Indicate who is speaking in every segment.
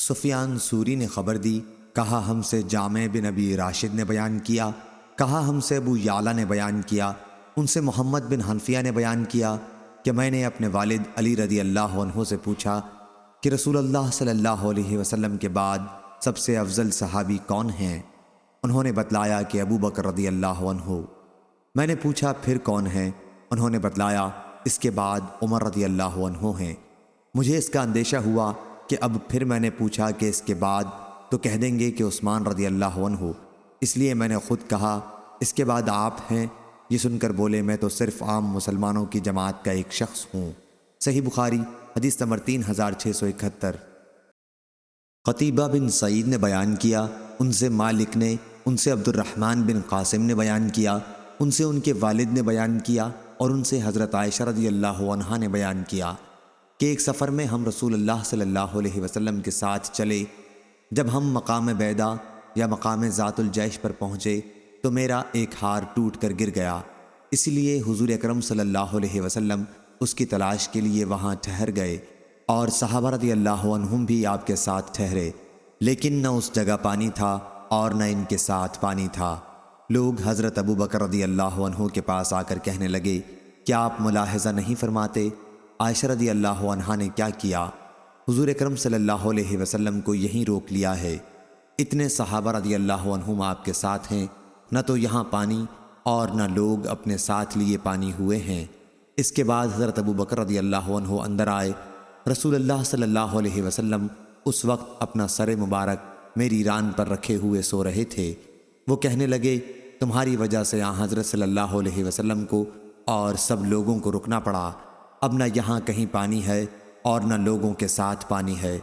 Speaker 1: سفیان sorry نے خبر دی، کہا ہم سے جامع بن ابی راشد نے بیان کیا، کہا ہم سے ابو یعلا نے بیان کیا، ان سے محمد بن حنفیہ نے بیان کیا کہ میں نے اپنے والد علی رضی اللہ عنہ سے پوچھا کہ رسول اللہ صلی اللہ علیہ وسلم کے بعد سب سے افضل صحابی کون ہیں؟ انہوں نے بتلایا کہ ابو بکر رضی اللہ عنہ۔ میں نے پوچھا پھر کون ہیں؟ انہوں نے بتلایا اس کے بعد عمر رضی اللہ عنہ ہیں۔ مجھے اس کا اندیشہ ہوا کہ اب پھر میں نے پوچھا کہ اس کے بعد تو کہہ دیں گے کہ عثمان رضی اللہ عنہ، اس لیے میں نے خود کہا اس کے بعد آپ ہیں۔ یہ سن کر بولے میں تو صرف عام مسلمانوں کی جماعت کا ایک شخص ہوں۔ صحیح بخاری حدیث نمبر 3671۔ قتیبہ بن سعید نے بیان کیا، ان سے مالک نے، ان سے عبد الرحمن بن قاسم نے بیان کیا، ان سے ان کے والد نے بیان کیا، اور ان سے حضرت عائشہ رضی اللہ عنہا نے بیان کیا کہ ایک سفر میں ہم رسول اللہ صلی اللہ علیہ وسلم کے ساتھ چلے۔ جب ہم مقام بیدا یا مقام ذات الجیش پر پہنچے تو میرا ایک ہار ٹوٹ کر گر گیا، اس لیے حضور اکرم صلی اللہ علیہ وسلم اس کی تلاش کے لیے وہاں ٹھہر گئے، اور صحابہ رضی اللہ عنہم بھی آپ کے ساتھ ٹھہرے، لیکن نہ اس جگہ پانی تھا اور نہ ان کے ساتھ پانی تھا۔ لوگ حضرت ابو بکر رضی اللہ عنہ کے پاس آ کر کہنے لگے، کیا آپ ملاحظہ نہیں فرماتے عائشہ رضی اللہ عنہا نے کیا کیا؟ حضور اکرم صلی اللہ علیہ وسلم کو یہیں روک لیا ہے، اتنے صحابہ رضی اللہ عنہم آپ کے ساتھ ہیں، نہ تو یہاں پانی اور نہ لوگ اپنے ساتھ لیے پانی ہوئے ہیں۔ اس کے بعد حضرت ابو بکر رضی اللہ عنہ اندر آئے۔ رسول اللہ صلی اللہ علیہ وسلم اس وقت اپنا سر مبارک میری ران پر رکھے ہوئے سو رہے تھے۔ وہ کہنے لگے تمہاری وجہ سے حضرت صلی اللہ علیہ وسلم کو اور سب لوگوں کو رکنا پڑا، اب نہ یہاں کہیں پانی ہے اور نہ لوگوں کے ساتھ پانی ہے۔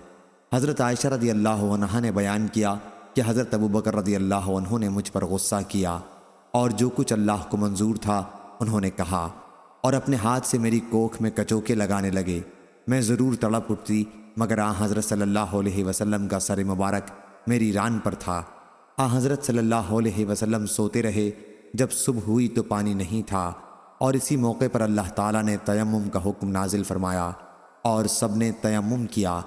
Speaker 1: حضرت عائشہ رضی اللہ عنہا نے بیان کیا کہ حضرت ابو بکر رضی اللہ عنہ نے مجھ پر غصہ کیا، اور جو کچھ اللہ کو منظور تھا انہوں نے کہا، اور اپنے ہاتھ سے میری کوکھ میں کچوکے لگانے لگے۔ میں ضرور تڑپ اٹھتی مگر حضرت صلی اللہ علیہ وسلم کا سر مبارک میری ران پر تھا۔ حضرت صلی اللہ علیہ وسلم سوتے رہے، جب صبح ہوئی تو پانی نہیں تھا، اور اسی موقع پر اللہ تعالیٰ نے تیمم کا حکم نازل فرمایا اور سب نے تیمم کیا۔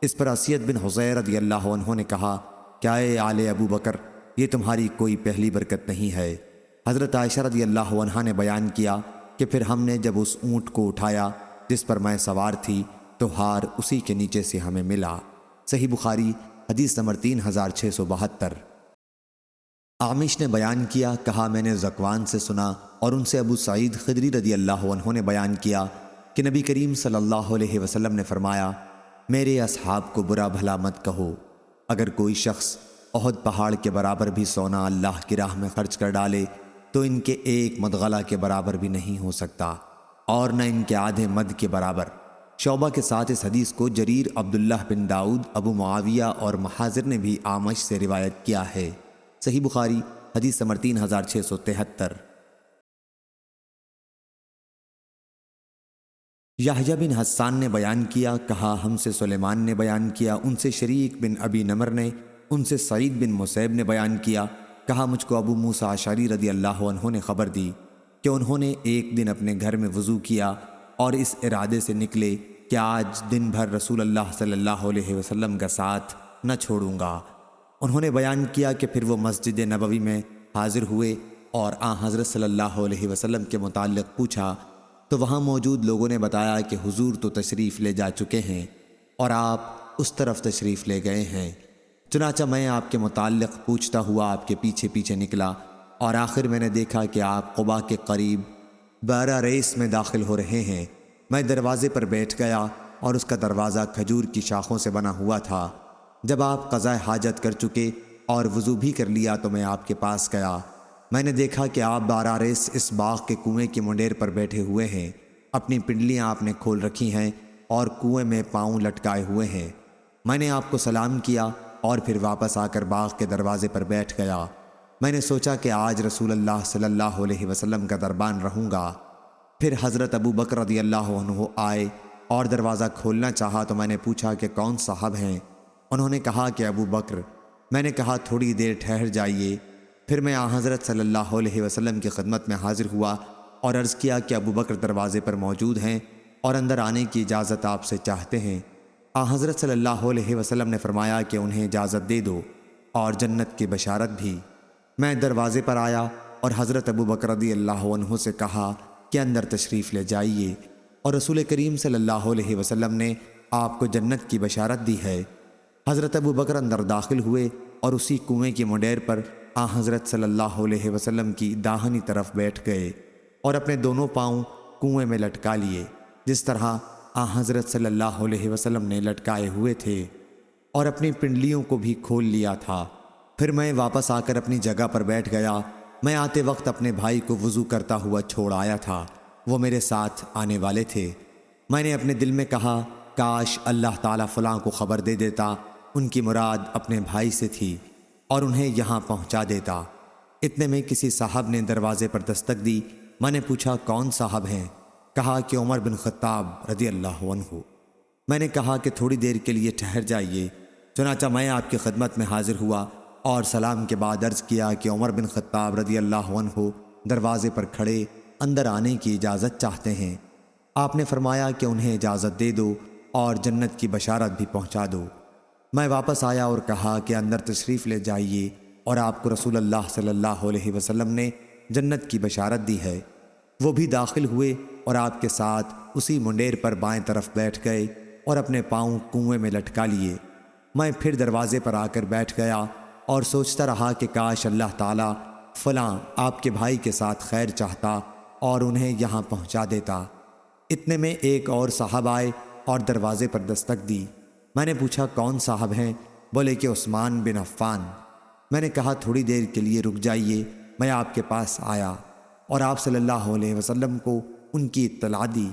Speaker 1: اس پر اسید بن حضیر رضی اللہ عنہ نے کہا، کیا اے آل ابو بکر یہ تمہاری کوئی پہلی برکت نہیں ہے؟ حضرت عائشہ رضی اللہ عنہا نے بیان کیا کہ پھر ہم نے جب اس اونٹ کو اٹھایا جس پر میں سوار تھی تو ہار اسی کے نیچے سے ہمیں ملا۔ صحیح بخاری حدیث نمبر 3672۔ عامش نے بیان کیا، کہا میں نے ذکوان سے سنا، اور ان سے ابو سعید خدری رضی اللہ عنہ نے بیان کیا کہ نبی کریم صلی اللہ علیہ وسلم نے فرمایا، میرے اصحاب کو برا بھلا مت کہو، اگر کوئی شخص احد پہاڑ کے برابر بھی سونا اللہ کی راہ میں خرچ کر ڈالے تو ان کے ایک مدغلہ کے برابر بھی نہیں ہو سکتا، اور نہ ان کے آدھے مد کے برابر۔ شعبہ کے ساتھ اس حدیث کو جریر، عبداللہ بن داؤد، ابو معاویہ اور محاذر نے بھی عامش سے روایت کیا ہے۔ صحیح بخاری حدیث نمبر 3673۔ یحییٰ بن حسان نے بیان کیا، کہا ہم سے سلیمان نے بیان کیا، ان سے شریک بن ابی نمر نے، ان سے سعید بن مسیب نے بیان کیا، کہا مجھ کو ابو موسیٰ اشعری رضی اللہ عنہ نے خبر دی کہ انہوں نے ایک دن اپنے گھر میں وضو کیا اور اس ارادے سے نکلے کہ آج دن بھر رسول اللہ صلی اللہ علیہ وسلم کا ساتھ نہ چھوڑوں گا۔ انہوں نے بیان کیا کہ پھر وہ مسجد نبوی میں حاضر ہوئے اور حضرت صلی اللہ علیہ وسلم کے متعلق پوچھا تو وہاں موجود لوگوں نے بتایا کہ حضور تو تشریف لے جا چکے ہیں اور آپ اس طرف تشریف لے گئے ہیں۔ چنانچہ میں آپ کے متعلق پوچھتا ہوا آپ کے پیچھے پیچھے نکلا، اور آخر میں نے دیکھا کہ آپ قباء کے قریب بارہ ریس میں داخل ہو رہے ہیں۔ میں دروازے پر بیٹھ گیا اور اس کا دروازہ کھجور کی شاخوں سے بنا ہوا تھا۔ جب آپ قضاء حاجت کر چکے اور وضو بھی کر لیا تو میں آپ کے پاس گیا۔ میں نے دیکھا کہ آپ بارہ ریس اس باغ کے کنویں کی منڈیر پر بیٹھے ہوئے ہیں، اپنی پنڈلیاں آپ نے کھول رکھی ہیں اور کنویں میں پاؤں لٹکائے ہوئے ہیں۔ میں نے آپ کو سلام کیا اور پھر واپس آ کر باغ کے دروازے پر بیٹھ گیا۔ میں نے سوچا کہ آج رسول اللہ صلی اللہ علیہ وسلم کا دربان رہوں گا۔ پھر حضرت ابو بکر رضی اللہ عنہ آئے اور دروازہ کھولنا چاہا تو میں نے پوچھا کہ کون صاحب ہیں؟ انہوں نے کہا کہ ابو بکر۔ میں نے کہا تھوڑی دیر ٹھہر جائیے۔ پھر میں حضرت صلی اللہ علیہ وسلم کی خدمت میں حاضر ہوا اور عرض کیا کہ ابو بکر دروازے پر موجود ہیں اور اندر آنے کی اجازت آپ سے چاہتے ہیں۔ حضرت صلی اللہ علیہ وسلم نے فرمایا کہ انہیں اجازت دے دو اور جنت کی بشارت بھی۔ میں دروازے پر آیا اور حضرت ابو بکر رضی اللہ عنہ سے کہا کہ اندر تشریف لے جائیے، اور رسول کریم صلی اللہ علیہ وسلم نے آپ کو جنت کی بشارت دی ہے۔ حضرت ابو بکر اندر داخل ہوئے اور اسی کنویں کی منڈیر پر حضرت صلی اللہ علیہ وسلم کی داہنی طرف بیٹھ گئے اور اپنے دونوں پاؤں کنویں میں لٹکا لیے، جس طرح حضرت صلی اللہ علیہ وسلم نے لٹکائے ہوئے تھے، اور اپنی پنڈلیوں کو بھی کھول لیا تھا۔ پھر میں واپس آ کر اپنی جگہ پر بیٹھ گیا۔ میں آتے وقت اپنے بھائی کو وضو کرتا ہوا چھوڑ آیا تھا، وہ میرے ساتھ آنے والے تھے۔ میں نے اپنے دل میں کہا کاش اللہ تعالیٰ فلاں کو خبر دے دیتا، ان کی مراد اپنے بھائی سے تھی، اور انہیں یہاں پہنچا دیتا۔ اتنے میں کسی صاحب نے دروازے پر دستک دی۔ میں نے پوچھا کون صاحب ہیں؟ کہا کہ عمر بن خطاب رضی اللہ عنہ۔ میں نے کہا کہ تھوڑی دیر کے لیے ٹھہر جائیے۔ چنانچہ میں آپ کی خدمت میں حاضر ہوا اور سلام کے بعد عرض کیا کہ عمر بن خطاب رضی اللہ عنہ دروازے پر کھڑے اندر آنے کی اجازت چاہتے ہیں۔ آپ نے فرمایا کہ انہیں اجازت دے دو اور جنت کی بشارت بھی پہنچا دو۔ میں واپس آیا اور کہا کہ اندر تشریف لے جائیے، اور آپ کو رسول اللہ صلی اللہ علیہ وسلم نے جنت کی بشارت دی ہے۔ وہ بھی داخل ہوئے اور آپ کے ساتھ اسی منڈیر پر بائیں طرف بیٹھ گئے اور اپنے پاؤں کنویں میں لٹکا لیے۔ میں پھر دروازے پر آ کر بیٹھ گیا اور سوچتا رہا کہ کاش اللہ تعالیٰ فلاں آپ کے بھائی کے ساتھ خیر چاہتا اور انہیں یہاں پہنچا دیتا۔ اتنے میں ایک اور صاحب آئے اور دروازے پر دستک دی۔ میں نے پوچھا کون صاحب ہیں؟ بولے کہ عثمان بن عفان۔ میں نے کہا تھوڑی دیر کے لیے رک جائیے، میں آپ کے پاس آیا اور آپ صلی اللہ علیہ وسلم کو ان کی اطلاع دی۔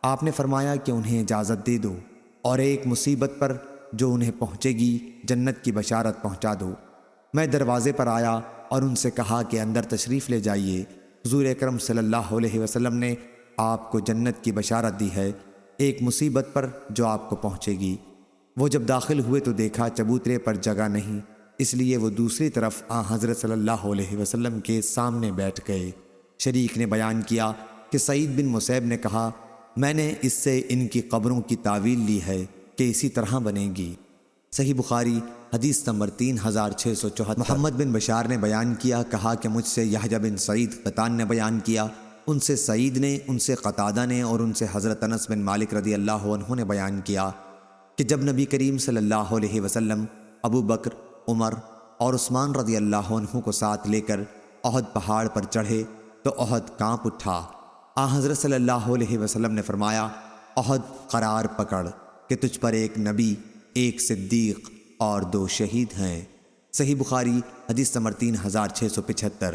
Speaker 1: آپ نے فرمایا کہ انہیں اجازت دے دو اور ایک مصیبت پر جو انہیں پہنچے گی جنت کی بشارت پہنچا دو۔ میں دروازے پر آیا اور ان سے کہا کہ اندر تشریف لے جائیے، حضور اکرم صلی اللہ علیہ وسلم نے آپ کو جنت کی بشارت دی ہے ایک مصیبت پر جو آپ کو پہنچے گی۔ وہ جب داخل ہوئے تو دیکھا چبوترے پر جگہ نہیں، اس لیے وہ دوسری طرف حضرت صلی اللہ علیہ وسلم کے سامنے بیٹھ گئے۔ شریک نے بیان کیا کہ سعید بن مسیب نے کہا میں نے اس سے ان کی قبروں کی تعویل لی ہے کہ اسی طرح بنے گی۔ صحیح بخاری حدیث نمبر 3674۔ محمد بن بشار نے بیان کیا، کہا کہ مجھ سے یحییٰ بن سعید قطان نے بیان کیا، ان سے سعید نے، ان سے قتادہ نے، اور ان سے حضرت انس بن مالک رضی اللہ عنہ نے بیان کیا کہ جب نبی کریم صلی اللہ علیہ وسلم ابو بکر، عمر اور عثمان رضی اللہ عنہ کو ساتھ لے کر احد پہاڑ پر چڑھے تو احد کانپ اٹھا۔ حضرت صلی اللہ علیہ وسلم نے فرمایا احد قرار پکڑ کہ تجھ پر ایک نبی، ایک صدیق اور 2 شہید ہیں۔ صحیح بخاری حدیث نمبر 3675۔